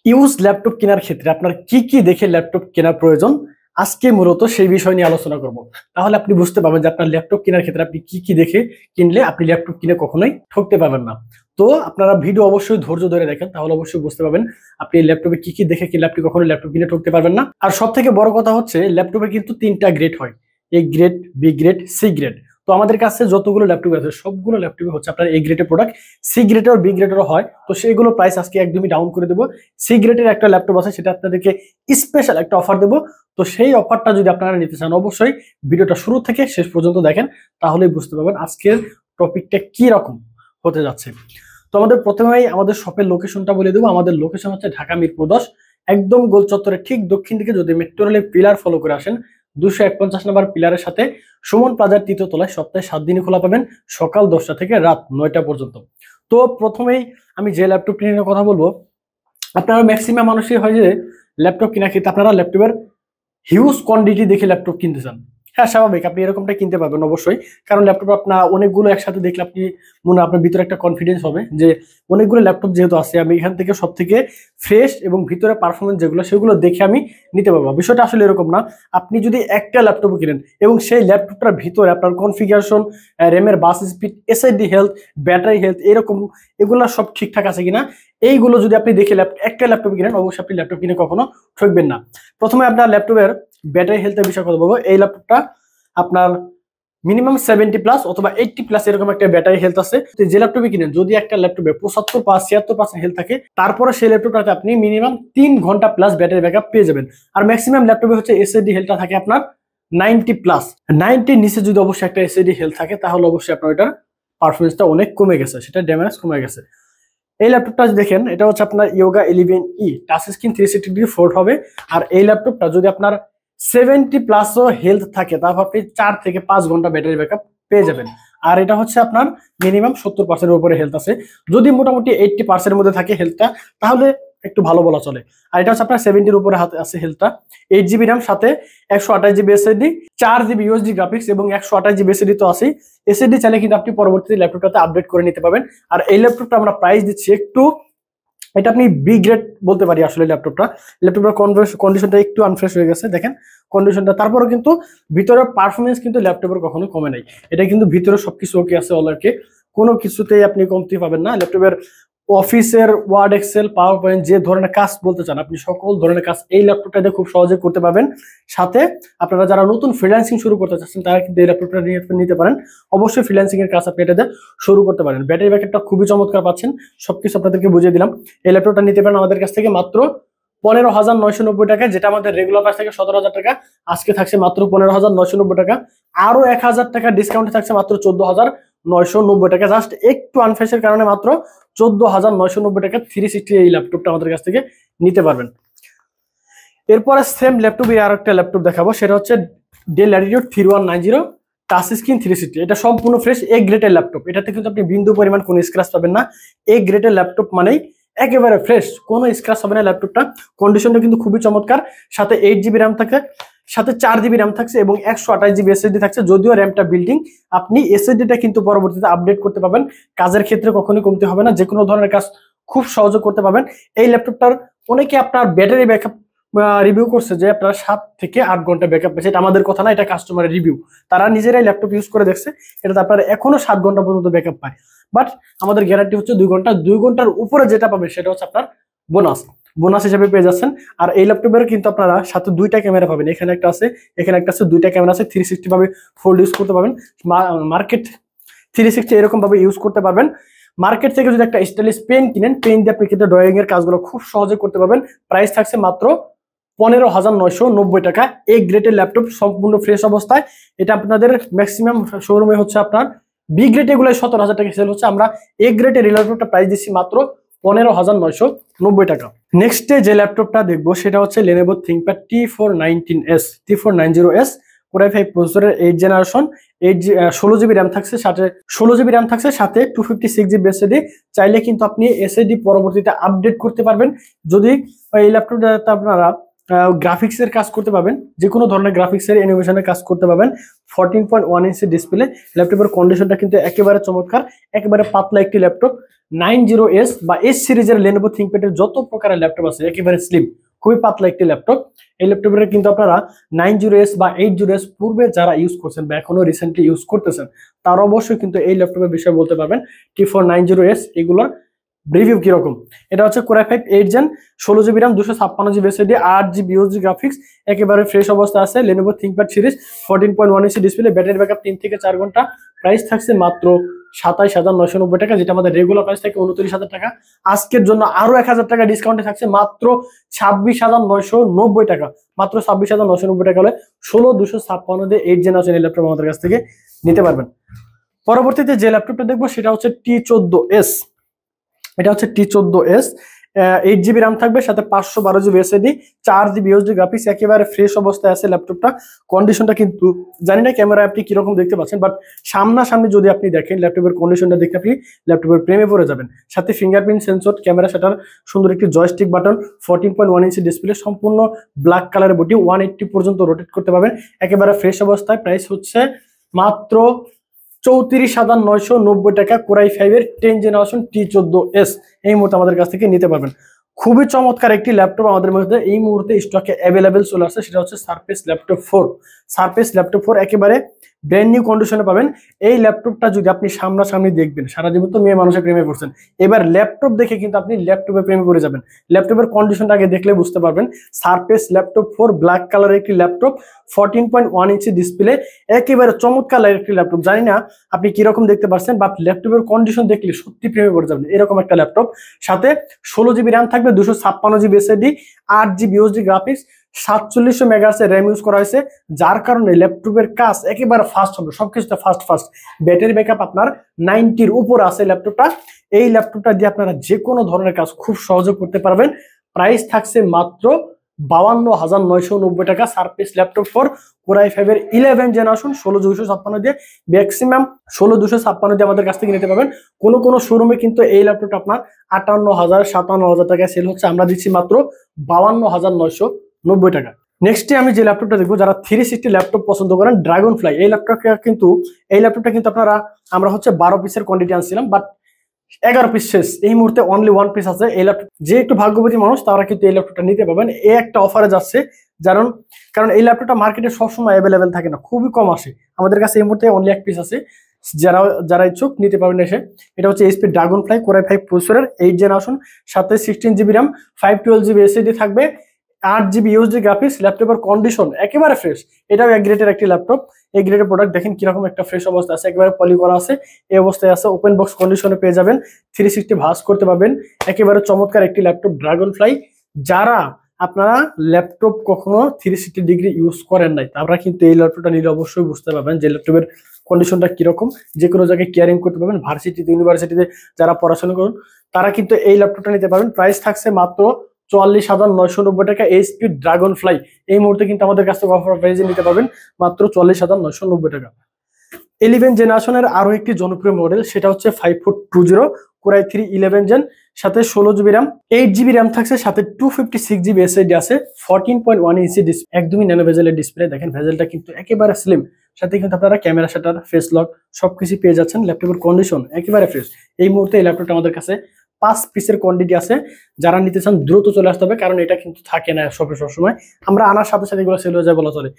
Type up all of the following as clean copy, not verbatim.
Use laptop কেনার ক্ষেত্রে আপনার কি কি দেখে ল্যাপটপ কেনা প্রয়োজন, আজকে মূলত সেই বিষয় নিয়ে আলোচনা করব। তাহলে আপনি বুঝতে পারবেন যে আপনার ল্যাপটপ কেনার ক্ষেত্রে আপনি কি কি দেখে কিনলে আপনি ল্যাপটপ কিনে কখনোই ঠকতে পারবেন না। তো আপনারা ভিডিও অবশ্যই ধৈর্য ধরে দেখেন, তাহলে অবশ্যই বুঝতে পারবেন আপনি ল্যাপটপে কি কি দেখে কিনলে আপনি কখনো ল্যাপটপ কিনে ঠকতে পারবেন না। আর সব থেকে বড় কথা হচ্ছে ল্যাপটপে কিন্তু 3টা গ্রেড হয়, A grade, B grade, C grade. তো আমাদের কাছে যতগুলো ল্যাপটপ আছে সবগুলো ল্যাপটপে হচ্ছে আপনার এ গ্রেডের প্রোডাক্ট, সি গ্রেডের বি গ্রেডেরও হয়। তো সেইগুলো প্রাইস আজকে একদমই ডাউন করে দেবো। সি গ্রেডের একটা ল্যাপটপ আছে, সেটা আপনাদেরকে স্পেশাল একটা অফার দেবো। তো সেই অফারটা যদি আপনারা নিতে চান অবশ্যই ভিডিওটা শুরু থেকে শেষ পর্যন্ত দেখেন, তাহলেই বুঝতে পারবেন আজকের টপিকটা কি রকম হতে যাচ্ছে। তো আমাদের প্রথমেই আমাদের শপের লোকেশনটা বলে দেবো। আমাদের লোকেশন হচ্ছে ঢাকা মিরপুর 10, একদম গোল চত্বরের ঠিক দক্ষিণ দিকে যদি মেট্রো রেলের পিলার ফলো করে আসেন 251 নম্বর পিলারের সাথে সুমন প্লাজার 3য় তলায় সপ্তাহে 7 দিনই খোলা পাবেন, সকাল 10টা থেকে রাত 9টা পর্যন্ত। তো প্রথমেই আমি যে ল্যাপটপটি নিয়ে কথা বলবো, আপনারা ম্যাক্সিমাম মানুষই হয় যে ল্যাপটপ কেনার ক্ষেত্রে আপনারা ল্যাপটপের হিউজ কোয়ান্টিটি দেখে ল্যাপটপ কিনতে চান। হ্যাঁ, স্বাভাবিক, আপনি এরকমটা কিনতে পারবেন অবশ্যই, কারণ ল্যাপটপ আপনার অনেকগুলো একসাথে দেখলে আপনি মনে আপনার ভিতরে একটা কনফিডেন্স হবে যে অনেকগুলো ল্যাপটপ যেহেতু আছে আমি এখান থেকে সব থেকে ফ্রেশ এবং ভিতরে পারফরমেন্স যেগুলো সেগুলো দেখে আমি নিতে পারবো। বিষয়টা আসলে এরকম না। আপনি যদি একটা ল্যাপটপ কিনেন এবং সেই ল্যাপটপটার ভিতরে আপনার কনফিগারেশন, র্যামের bus speed, SSD health, battery health এরকম এগুলো সব ঠিকঠাক আছে কিনা, এইগুলো যদি আপনি দেখে একটা ল্যাপটপ কিনেন অবশ্যই আপনি ল্যাপটপ কিনে কখনো ঠকবেন না। প্রথমে আপনার ল্যাপটপের ব্যাটারি হেলথের বিষয়ে কথা বলবো। এই ল্যাপটপটা আপনার মিনিমাম 70+ অথবা 80+ এরকম একটা ব্যাটারি হেলথ আছে। যে ল্যাপটপে কিনেন যদি একটা ল্যাপটপে 75-76% হেলথ থাকে, তারপরে সেই ল্যাপটপটাতে আপনি মিনিমাম 3 ঘন্টা প্লাস ব্যাটারি ব্যাকআপ পেয়ে যাবেন। আর ম্যাক্সিমাম ল্যাপটপে হচ্ছে এসএসডি হেলথটা থাকে আপনার 90+। 90 নিচে যদি অবশ্যই একটা এসএসডি হেলথ থাকে তাহলে অবশ্যই আপনার ওইটার পারফরমেন্সটা অনেক কমে গেছে, সেটা ড্যামেজ কমে গেছে। এই ল্যাপটপটা দেখেন, এটা হচ্ছে আপনার yoga 11E touch screen 360 degree fold হবে। আর এই ল্যাপটপটা যদি আপনার 70+ও হেলথ থাকে তারপর আপনি 4 থেকে 5 ঘন্টা ব্যাটারি ব্যাকআপ পেয়ে যাবেন। আর এটা হচ্ছে আপনার মিনিমাম 70% উপরে হেলথ আছে। যদি মোটামুটি 80% মধ্যে থাকে হেলথটা তাহলে একটু ভালো বলা চলে। আর এটা হচ্ছে আপনার 70-র উপরে হাতে আছে হেলথটা। 8GB র্যাম, সাথে 128GB SSD, 4GB USD graphics এবং 128GB এসএসডি তো আছে। এসএসডি চাইলে কিন্তু আপনি পরবর্তীতে ল্যাপটপটাতে আপডেট করে নিতে পারবেন। আর এই ল্যাপটপটা আমরা প্রাইস দিচ্ছি একটু, এটা আপনি বি গ্রেড বলতে পারি আসলে। ল্যাপটপটার কন্ডিশনটা একটু আনফ্রেশ হয়ে গেছে, দেখেন কন্ডিশনটা। তারপরে কিন্তু ভিতরের পারফরমেন্স কিন্তু ল্যাপটপের কখনো কমে নাই। এটা কিন্তু ভিতরে সবকিছু ওকে আছে, অলরেডি কোনো কিছুতেই আপনি কমতি পাবেন না। ল্যাপটপের অফিসের ওয়ার্ড, এক্সেল, পাওয়ার পয়েন্ট যে ধরনের কাজ বলতে চান আপনি সকল ধরনের কাজ এই ল্যাপটপটাতে খুব সহজে করতে পারবেন। সাথে আপনারা যারা নতুন ফ্রিল্যান্সিং শুরু করতে চাচ্ছেন তারা কিন্তু এই ল্যাপটপটা নিতে পারেন। অবশ্যই ফ্রিল্যান্সিং এর কাজ আপনি এটাতে শুরু করতে পারেন। ব্যাটারি ব্যাকআপটা খুবই চমৎকার পাচ্ছেন, সবকিছু আপনাদেরকে বুঝিয়ে দিলাম। এই ল্যাপটপটা নিতে পারেন আমাদের কাছ থেকে মাত্র 15,990 টাকা, যেটা আমাদের রেগুলার প্রাইস থেকে 17,000 টাকা, আজকে থাকছে মাত্র 15,990 টাকা। আরো 1,000 টাকা ডিসকাউন্টে থাকছে মাত্র 14,990 টাকা। জাস্ট একটু আনফ্রেশের কারণে মাত্র 14,990 টাকা 360 এই ল্যাপটপটা আমাদের কাছ থেকে নিতে পারবেন। এরপরে সেম ল্যাপটপে আর একটা ল্যাপটপ দেখাবো, সেটা হচ্ছে ডেল ল্যাটিটিউড 3190 টাচ স্ক্রিন 360। এটা সম্পূর্ণ ফ্রেশ এ গ্রেডের ল্যাপটপ। এটাতে কিন্তু আপনি বিন্দু পরিমাণ কোনো স্ক্র্যাচ পাবেন না। এ গ্রেডের ল্যাপটপ মানেই একেবারে ফ্রেশ, কোনো স্ক্র্যাচ হবে না ল্যাপটপটা। কন্ডিশনটা কিন্তু খুবই চমৎকার। সাথে 8GB র্যাম থাকে, সাথে 4GB র্যাম থাকছে এবং 128GB এসএসডি থাকছে। যদিও র্যামটা বিল্ডিং, আপনি এসএসডিটা কিন্তু পরবর্তীতে আপডেট করতে পারবেন। কাজের ক্ষেত্রে কখনোই কমতে হবে না, যে কোনো ধরনের কাজ খুব সহজে করতে পারবেন। এই ল্যাপটপটার অনেকে আপনার ব্যাটারি ব্যাকআপ রিভিউ করছে যে আপনারা 7 থেকে 8 ঘন্টা ব্যাকআপ পেয়েছে। এটা আমাদের কথা না, এটা কাস্টমারের রিভিউ। তারা নিজেরাই ল্যাপটপ ইউজ করে দেখছে, এটা আপনারা এখনো 7 ঘন্টা পর্যন্ত ব্যাকআপ পায়। বাট আমাদের গ্যারান্টি হচ্ছে 2 ঘন্টা। 2 ঘন্টার উপরে যেটা পাবেন সেটা হচ্ছে আপনার বোনাস হিসেবে পেয়ে যাচ্ছেন। আর এই ল্যাপটপের কিন্তু আপনারা সাথে 2টা ক্যামেরা পাবেন, এখানে একটা আছে, এখানে একটা আছে। 2টা ক্যামেরা আছে, 360 ভাবে ফোল্ড ইউজ করতে পারবেন। মার্কেট 360 এরকম ভাবে ইউজ করতে পারবেন। মার্কেট থেকে যদি একটা স্টাইলিশ পেন কিনেন, পেন দিয়ে আপনি কিন্তু ড্রয়িং এর কাজগুলো খুব সহজে করতে পারবেন। প্রাইস থাকছে মাত্র 15,990 টাকা। এই গ্রেডের ল্যাপটপ সম্পূর্ণ ফ্রেশ অবস্থায়। এটা আপনাদের ম্যাক্সিমাম শোরুমে হচ্ছে আপনার বি গ্রেড এগুলো 17,000 টাকা সেল হচ্ছে। আমরা এ গ্রেডের ল্যাপটপটা প্রাইস দিচ্ছি মাত্র 15,990 টাকা। নেক্সটে যে ল্যাপটপটা দেখবো সেটা হচ্ছে Lenovo ThinkPad T490S Core i5 প্রসেসরের 8 জেনারেশন। 16GB র্যাম থাকছে, সাথে 16GB র্যাম থাকছে, সাথে 256GB এসএসডি। চাইলে কিন্তু আপনি এসএসডি পরবর্তীতে আপডেট করতে পারবেন। যদি এই ল্যাপটপটা আপনারা গ্রাফিক্সের কাজ করতে পারবেন, যে কোনো ধরনের গ্রাফিক্সের অ্যানিমেশনের কাজ করতে পারবেন। 14.1 ইঞ্চি ডিসপ্লে, ল্যাপটপের কন্ডিশনটা কিন্তু একেবারে চমৎকার, একেবারে পাতলা একটি ল্যাপটপ। 90S বা এস সিরিজের Lenovo ThinkPad-এর যত প্রকারের ল্যাপটপ আছে একেবারে স্লিম, খুবই পাতলা একটি ল্যাপটপ। এই ল্যাপটপের কিন্তু আপনারা 90S বা 80S পূর্বে যারা ইউজ করছেন বা এখনো রিসেন্টলি ইউজ করতেছেন তারা অবশ্যই কিন্তু এই ল্যাপটপের বিষয়ে বলতে পারবেন। T490S এগুলোর রিভিউ কিরকম। এটা হচ্ছে Core i5 8 Gen, 16GB RAM, 256GB SSD, 8GB USD graphics, একেবারে ফ্রেশ অবস্থা আছে। Lenovo ThinkPad series, 14.1 inch display, battery backup 3 থেকে 4 ঘন্টা। প্রাইস থাকছে মাত্র 27,990 টাকা, যেটা আমাদের রেগুলার প্রাইস থাকে 29,000 টাকা। আজকের জন্য আরো 1,000 টাকা ডিসকাউন্টে থাকছে মাত্র 26,990 টাকা। মাত্র 26,990 টাকা হলে 16,256 দিয়ে 8 জেনারেশন এই ল্যাপটপ আমাদের কাছ থেকে নিতে পারবেন। পরবর্তীতে যে ল্যাপটপটা দেখবো সেটা হচ্ছে T14S। এটা হচ্ছে T14S, 8GB RAM থাকবে, সাথে 512GB SSD, 4GB USD graphics, একেবারে ফ্রেশ অবস্থায় আছে ল্যাপটপটা। কন্ডিশনটা কিন্তু জানি না ক্যামেরায় আপনি কিরকম দেখতে পাচ্ছেন, বাট সামনাসামনি যদি আপনি দেখেন ল্যাপটপের কন্ডিশনটা দেখে আপনি ল্যাপটপের প্রেমে পড়ে যাবেন। সাথে ফিঙ্গারপ্রিন্ট সেন্সর, ক্যামেরা শাটার, সুন্দর একটি জয়স্টিক বাটন, 14.1 ইঞ্চি ডিসপ্লে, সম্পূর্ণ ব্ল্যাক কালারের বডি, 180 পর্যন্ত রোটেট করতে পারবেন, একেবারে ফ্রেশ অবস্থায়। প্রাইস হচ্ছে মাত্র 34,990 টাকা। Core i5 এর 10 জেনারেশন T14S এই মুহূর্তে আমাদের কাছ থেকে নিতে পারবেন। খুবই চমৎকার একটি ল্যাপটপ আমাদের মধ্যে এই মুহূর্তে স্টকে অ্যাভেলেবেল চলে আসছে, সেটা হচ্ছে সারফেস ল্যাপটপ 4। সারফেস ল্যাপটপ 4 একেবারে ব্র্যান্ড নিউ কন্ডিশনে পাবেন। এই ল্যাপটপটা যদি আপনি সামনাসামনি দেখবেন, সারা জীবন তো মেয়ে মানুষের প্রেমে পড়ছেন, এবার ল্যাপটপ দেখে কিন্তু আপনি ল্যাপটপের প্রেমে পড়ে যাবেন। ল্যাপটপের কন্ডিশনটা আগে দেখলে বুঝতে পারবেন। সারফেস ল্যাপটপ 4 ব্ল্যাক কালারের একটি ল্যাপটপ, 14.1 ইঞ্চি ডিসপ্লে, একেবারে চমৎকার একটি ল্যাপটপ। জানি না আপনি কিরকম দেখতে পাচ্ছেন, বাট ল্যাপটপের কন্ডিশন দেখলে সত্যি প্রেমে পড়ে যাবেন। এরকম একটা ল্যাপটপ, সাথে 16GB RAM থাকবে, 256GB SSD, 8GB USD graphics, 4700 megahertz RAM use করা হয়েছে, যার কারণে ল্যাপটপের কাজ একেবারে ফাস্ট হবে, সবকিছুতে ফাস্ট। ব্যাটারি ব্যাকআপ আপনার 90-র উপর আছে ল্যাপটপটা। এই ল্যাপটপটা দিয়ে আপনারা যে কোনো ধরনের কাজ খুব সহজে করতে পারবেন। প্রাইস থাকছে মাত্র 52,990 টাকা। সারফেস ল্যাপটপ 4 Core i5 এর 11 জেনারেশন, 16,256 দিয়ে, ম্যাক্সিমাম 16,256 দিয়ে আমাদের কাছ থেকে নিতে পারবেন। কোন শোরুমে কিন্তু এই ল্যাপটপটা আপনার 58,000 57,000 টাকায় সেল হচ্ছে, আমরা দিচ্ছি মাত্র 52,990 টাকা। নেক্সটে আমি যে ল্যাপটপটা দেখবো, যারা 360 ল্যাপটপ পছন্দ করেন, ড্রাগন ফ্লাই এই ল্যাপটপটা কিন্তু আপনারা আমরা হচ্ছে 12 পিসের কোয়ান্টিটি আনছিলাম, বাট 11 পিস শেষ। এই মুহূর্তে অনলি 1 পিস আছে। এই ল্যাপটপ যে একটু ভাগ্যবতী মানুষ তারা কিন্তু এই ল্যাপটপটা নিতে পারবেন। এই একটা অফারে যাচ্ছে, কারণ এই ল্যাপটপটা মার্কেটে সবসময় অ্যাভেলেবেল থাকে না, খুবই কম আসে। আমাদের কাছে এই মুহূর্তে অনলি 1 পিস আছে, যারা ইচ্ছুক নিতে পারবেন এসে। এটা হচ্ছে HP dragon fly Core i5 প্রসেসরের 8 জেনারেশন, সাথে 16GB RAM, 512GB SSD থাকবে, 8GB USD গ্রাফিক্স। ল্যাপটপের কন্ডিশন একেবারে ফ্রেশ। এটাও এক গ্রেডের একটি ল্যাপটপ, এই গ্রেডের প্রোডাক্ট দেখেন কিরকম একটা ফ্রেশ অবস্থা আছে, একেবারে পলি করা আছে, এই অবস্থায় আছে। ওপেন বক্স কন্ডিশনে পেয়ে যাবেন, 360 ভাঁজ করতে পারবেন, একেবারে চমৎকার একটি ল্যাপটপ ড্রাগন ফ্লাই। যারা আপনারা ল্যাপটপ কখনো 360 ডিগ্রি ইউজ করেন নাই, তারা কিন্তু এই ল্যাপটপটা নিলে অবশ্যই বুঝতে পারবেন যে ল্যাপটপের কন্ডিশনটা কিরকম। যে কোনো জায়গায় ক্যারিং করতে পারবেন, ভার্সিটিতে, ইউনিভার্সিটিতে যারা পড়াশোনা করুন তারা কিন্তু এই ল্যাপটপটা নিতে পারবেন। প্রাইস থাকছে মাত্র 44,990 টাকা। HP ড্রাগন ফ্লাই এই মুহূর্তে কিন্তু আমাদের কাছ থেকে অফার প্রাইসে নিতে পারবেন মাত্র 44,990 টাকা। 11 জেনারেশনের আরো একটি জনপ্রিয় মডেল, সেটা হচ্ছে 5420 Core i3 11 জেন, সাথে 16GB RAM, 8GB RAM থাকছে, সাথে 256GB SSD আছে, 14.1 ইঞ্চি ডিসপ্লে, একদমই ন্যানো ভেজেলের ডিসপ্লে। দেখেন ভেজেলটা কিন্তু একেবারে স্লিম, সাথে কিন্তু আপনারা ক্যামেরা শাটার, ফেস লক সবকিছু পেয়ে যাচ্ছেন। ল্যাপটপের কন্ডিশন একেবারে ফ্রেশ। এই মুহূর্তে এই ল্যাপটপটা আমাদের কাছে 5 পিসের কোয়ান্টিটি আছে, যারা নিতে চান দ্রুত চলে আসতে হবে, কারণ এটা কিন্তু থাকে না সবসময়, আমরা আনার সাথে সাথে এগুলো সেল হয়ে যায় বলা চলে।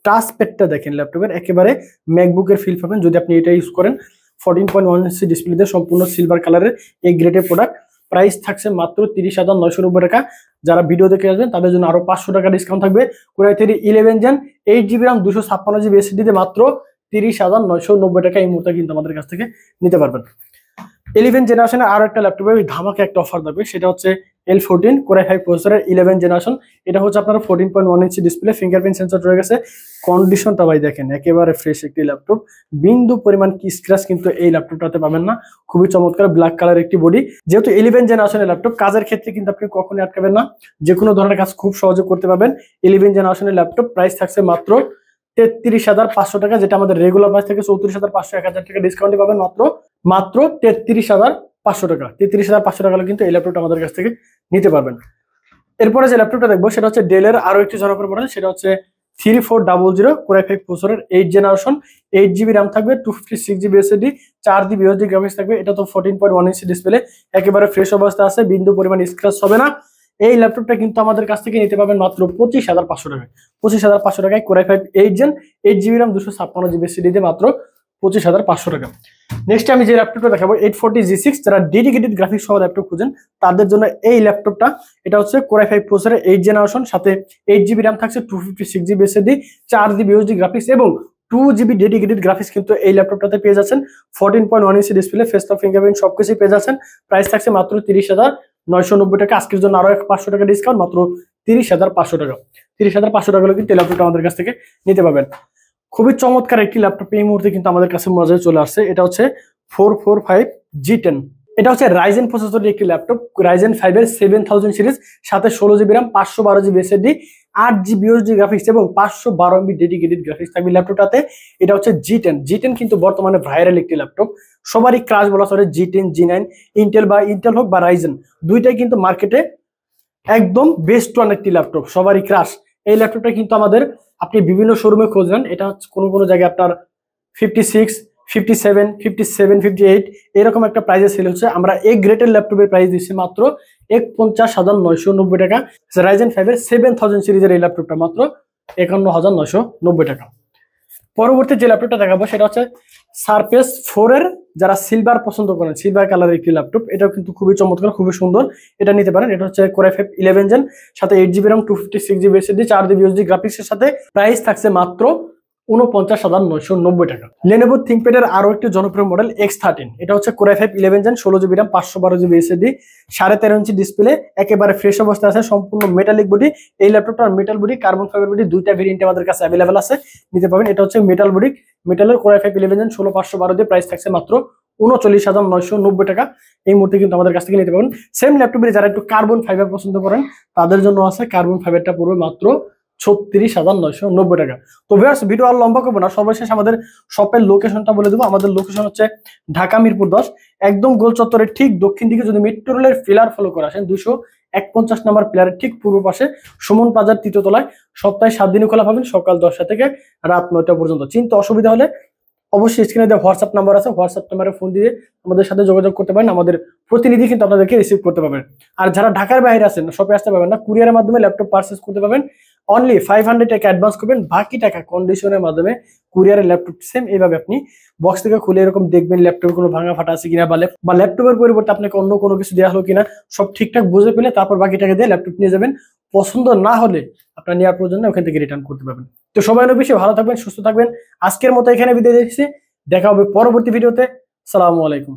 টাচ প্যাডটা দেখেন ল্যাপটপের, একেবারে ম্যাকবুকের ফিল পাবেন যদি আপনি এটা ইউজ করেন। 14.1 ইঞ্চি ডিসপ্লেতে, সম্পূর্ণ সিলভার কালারের এই গ্রেডের প্রোডাক্ট। প্রাইস থাকছে মাত্র 30,990 টাকা। যারা ভিডিও দেখে আসবেন তাদের জন্য আরো 500 টাকা ডিসকাউন্ট থাকবে। Core i3 11 gen, 8GB RAM, 256GB SSD তে মাত্র 30,990 টাকা এই মুহূর্তে কিন্তু আমাদের কাছ থেকে নিতে পারবেন। 11 জেনারেশনের আরো একটা ল্যাপটপে ধামাকে একটা অফার থাকবে, সেটা হচ্ছে L14 Core i5 প্রসেসরের 11 জেনারেশন। এটা হচ্ছে আপনার 14.1 ইঞ্চি ডিসপ্লে, ফিঙ্গারপ্রিন্ট সেন্সর রয়ে গেছে। কন্ডিশনটা ভাই দেখেন একেবারে ফ্রেশ একটি ল্যাপটপ, বিন্দু পরিমাণ কি স্ক্র্যাচ কিন্তু এই ল্যাপটপটাতে পাবেন না। খুবই চমৎকার ব্ল্যাক কালার একটি বডি। যেহেতু 11 জেনারেশনের ল্যাপটপ, কাজের ক্ষেত্রে কিন্তু আপনি কখনোই আটকাবেন না, যে কোনো ধরনের কাজ খুব সহজে করতে পারবেন। 11 জেনারেশনের ল্যাপটপ, প্রাইস থাকছে মাত্র 33,500 টাকা, যেটা আমাদের রেগুলার প্রাইস থেকে 34,500, 1,000 টাকা ডিসকাউন্টে পাবেন মাত্র 33,500 টাকা। 33,500 টাকা কিন্তু এই ল্যাপটপটা আমাদের কাছ থেকে নিতে পারবেন। এরপরে যে ল্যাপটপটা দেখবো সেটা হচ্ছে ডেলের আরো একটি জনপ্রিয় মডেল, সেটা হচ্ছে 3400 Core i5 প্রসেসরের 8 জেনারেশন, 8 GB র্যাম থাকবে, 256 GB SSD, 4 GB USD graphics থাকবে। এটা তো 14.1 ইঞ্চি ডিসপ্লে, একেবারে ফ্রেশ অবস্থা আছে, বিন্দু পরিমাণ স্ক্র্যাচ হবে না। এই ল্যাপটপটা কিন্তু আমাদের কাছ থেকে নিতে পারবেন মাত্র 25,500 টাকায়। 25,500 টাকায় Core i5 8 gen, 8 GB RAM, 256 GB SSD দিয়ে মাত্র 25,500 টাকা। নেক্সট আমি যে ল্যাপটপটা দেখাবো 840G6, যারা ডেডিকেটেড গ্রাফিক্স সহ ল্যাপটপ খুঁজেন তাদের জন্য এই ল্যাপটপটা। এটা হচ্ছে Core i5 প্রসেসরের 8 জেনারেশন, সাথে 8 GB র্যাম থাকছে, 256 GB SSD, 4 GB USD graphics এবং 2 GB ডেডিকেটেড গ্রাফিক্স কিন্তু এই ল্যাপটপটাতে পেয়ে যাচ্ছেন। 14.1 inch display, face top fingerprint সবকিছু পেয়ে যাচ্ছেন। প্রাইস থাকছে মাত্র 30,990 টাকা। আজকের জন্য আরো 500 টাকা ডিসকাউন্ট, মাত্র 30,500 টাকা। 30,500 টাকা হলে কিন্তু এই ল্যাপটপটা আমাদের কাছ থেকে নিতে পারবেন। খুবই চমৎকার একটি ল্যাপটপ এই মুহূর্তে কিন্তু আমাদের কাছে মজায় চলে আসছে। এটা হচ্ছে 445G10। এটা হচ্ছে রাইজেন প্রসেসরের একটি ল্যাপটপ, রাইজেন 5 এর 7000 সিরিজ, সাথে 16 GB RAM, 512 GB SSD, 8 GB USD graphics এবং 512 MB ডেডিকেটেড গ্রাফিক্স থাকবে ল্যাপটপটাতে। এটা হচ্ছে G10 কিন্তু বর্তমানে ভাইরাল একটি ল্যাপটপ, সবারই ক্রাশ বলা চলে। G10 G9 ইন্টেল হোক বা রাইজেন, দুইটাই কিন্তু মার্কেটে একদম বেস্ট ওয়ান একটি ল্যাপটপ, সবারই ক্রাশ। এই ল্যাপটপটা কিন্তু আমাদের আপনি বিভিন্ন শোরুমে খুঁজবেন, এটা হচ্ছে কোনো জায়গায় আপনার 56, 57, 57, 58 এরকম একটা প্রাইসে সেল হচ্ছে। আমরা এই গ্রেটের ল্যাপটপের প্রাইস দিচ্ছি মাত্র 41,990 টাকা। রাইজেন 5 এর 7000 সিরিজের এই ল্যাপটপটা মাত্র 51,990 টাকা। পরবর্তী যে ল্যাপটপটা দেখাবো সেটা হচ্ছে সারফেস 4 এর, যারা সিলভার পছন্দ করেন, সিলভার কালারের একটি ল্যাপটপ। এটাও কিন্তু খুবই চমৎকার, খুবই সুন্দর, এটা নিতে পারেন। এটা হচ্ছে Core i5 11 জেন, সাথে 8 GB RAM, 256 GB SSD, 4 GB USD গ্রাফিক্সের সাথে। প্রাইস থাকছে মাত্র 49,990 টাকা। Lenovo ThinkPad এর আরো একটি জনপ্রিয় মডেল X13। এটা হচ্ছে Core i5 11 gen, 16 GB RAM, 512 GB SSD, 13.5 inch display, একেবারে ফ্রেশ অবস্থা আছে, সম্পূর্ণ মেটালিক বডি। এই ল্যাপটপটার metal body, carbon fibre body, দুইটা ভেরিয়েন্ট আমাদের কাছে অ্যাভেলেবল আছে, নিতে পারবেন। এটা হচ্ছে মেটাল বডি, মেটালের Core i5 11 জেন 16512 দিয়ে প্রাইস থাকছে মাত্র 39,990 টাকা। এই মুহূর্তে কিন্তু আমাদের কাছ থেকে নিতে পারবেন। সেম ল্যাপটপের যারা একটু কার্বন ফাইবার পছন্দ করেন তাদের জন্য আছে, কার্বন ফাইবারটা পড়বে মাত্র 36,990 টাকা। তো ভিউয়ার্স, ভিডিও আর লম্বা করবো না, সর্বশেষ আমাদের শপের লোকেশনটা বলে দেবো। আমাদের লোকেশন হচ্ছে ঢাকা মিরপুর 10, একদম গোল চত্বরের ঠিক দক্ষিণ দিকে যদি মেট্রো রেলের পিলার ফলো করে আসেন 251 নম্বর পিলারের ঠিক পূর্ব পাশে সুমন প্লাজার 3য় তলায়। সপ্তাহে 7 দিনই খোলা পাবেন, সকাল 10টা থেকে রাত 9টা পর্যন্ত। চিন্তা অসুবিধা হলে অবশ্যই স্ক্রিনে দেওয়া হোয়াটসঅ্যাপ নাম্বার আছে, হোয়াটসঅ্যাপ নাম্বারে ফোন দিয়ে আমাদের সাথে যোগাযোগ করতে পারেন। আমাদের প্রতিনিধি কিন্তু আপনাদেরকে রিসিভ করতে পারবেন। আর যারা ঢাকার বাইরে আছেন, শপে আসতে পারবেন না, কুরিয়ারের মাধ্যমে ল্যাপটপ পারচেজ করতে পারবেন। অনলি 500 টাকা অ্যাডভান্স করবেন, বাকি টাকা কন্ডিশনের মাধ্যমে কুরিয়ারের ল্যাপটপ সেম এইভাবে আপনি বক্স থেকে খুলে এরকম দেখবেন ল্যাপটপে কোনো ভাঙা ফাটা আছে কিনা, বা ল্যাপটপের পরিবর্তে আপনাকে অন্য কোনো কিছু দেওয়া হলো কিনা, সব ঠিকঠাক বুঝে পেলে তারপর বাকি টাকা দিয়ে ল্যাপটপ নিয়ে যাবেন। পছন্দ না হলে আপনার নেওয়ার প্রয়োজন ওখান থেকে রিটার্ন করতে পারবেন। তো সবাই অনেক বেশি ভালো থাকবেন, সুস্থ থাকবেন। আজকের মতো এখানে বিদায় দিচ্ছি, দেখা হবে পরবর্তী ভিডিওতে। আসসালামু আলাইকুম।